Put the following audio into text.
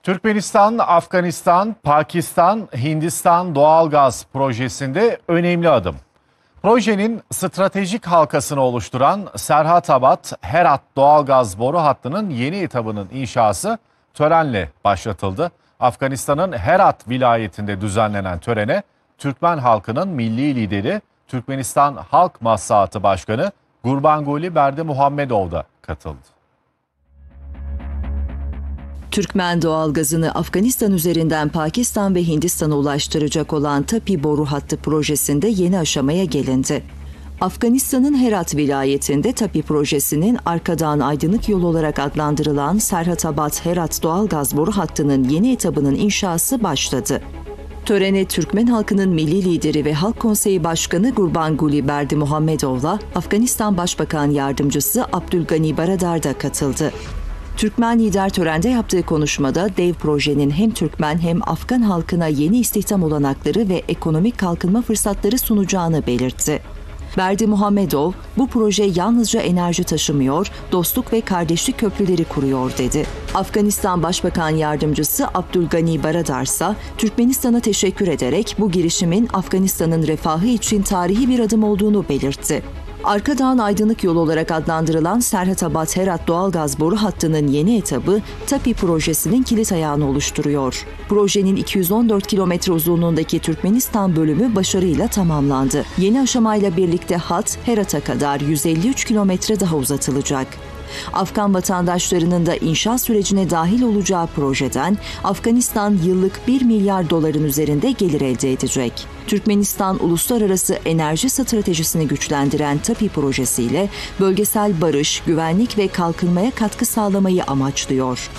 Türkmenistan, Afganistan, Pakistan, Hindistan doğalgaz projesinde önemli adım. Projenin stratejik halkasını oluşturan Serhat-Abad-Herat doğalgaz boru hattının yeni etabının inşası törenle başlatıldı. Afganistan'ın Herat vilayetinde düzenlenen törene Türkmen halkının milli lideri Türkmenistan Halk Maslahatı Başkanı Gurbanguly Berdimuhamedov da katıldı. Türkmen doğalgazını Afganistan üzerinden Pakistan ve Hindistan'a ulaştıracak olan TAPI boru hattı projesinde yeni aşamaya gelindi. Afganistan'ın Herat vilayetinde TAPI projesinin Arkadan Aydınlık Yol olarak adlandırılan Serhat-Abad-Herat doğalgaz boru hattının yeni etabının inşası başladı. Törene Türkmen halkının milli lideri ve Halk Konseyi Başkanı Gurbanguly Berdimuhamedov'la Afganistan Başbakan Yardımcısı Abdülgani Baradar da katıldı. Türkmen lider törende yaptığı konuşmada dev projenin hem Türkmen hem Afgan halkına yeni istihdam olanakları ve ekonomik kalkınma fırsatları sunacağını belirtti. Berdimuhamedov, bu proje yalnızca enerji taşımıyor, dostluk ve kardeşlik köprüleri kuruyor dedi. Afganistan Başbakan Yardımcısı Abdülgani Baradar ise Türkmenistan'a teşekkür ederek bu girişimin Afganistan'ın refahı için tarihi bir adım olduğunu belirtti. Arkadan Aydınlık Yol olarak adlandırılan Serhat-Abad-Herat doğalgaz boru hattının yeni etabı TAPI projesinin kilit ayağını oluşturuyor. Projenin 214 kilometre uzunluğundaki Türkmenistan bölümü başarıyla tamamlandı. Yeni aşamayla birlikte hat Herat'a kadar 153 kilometre daha uzatılacak. Afgan vatandaşlarının da inşaat sürecine dahil olacağı projeden Afganistan yıllık 1 milyar doların üzerinde gelir elde edecek. Türkmenistan uluslararası enerji stratejisini güçlendiren TAPI projesiyle bölgesel barış, güvenlik ve kalkınmaya katkı sağlamayı amaçlıyor.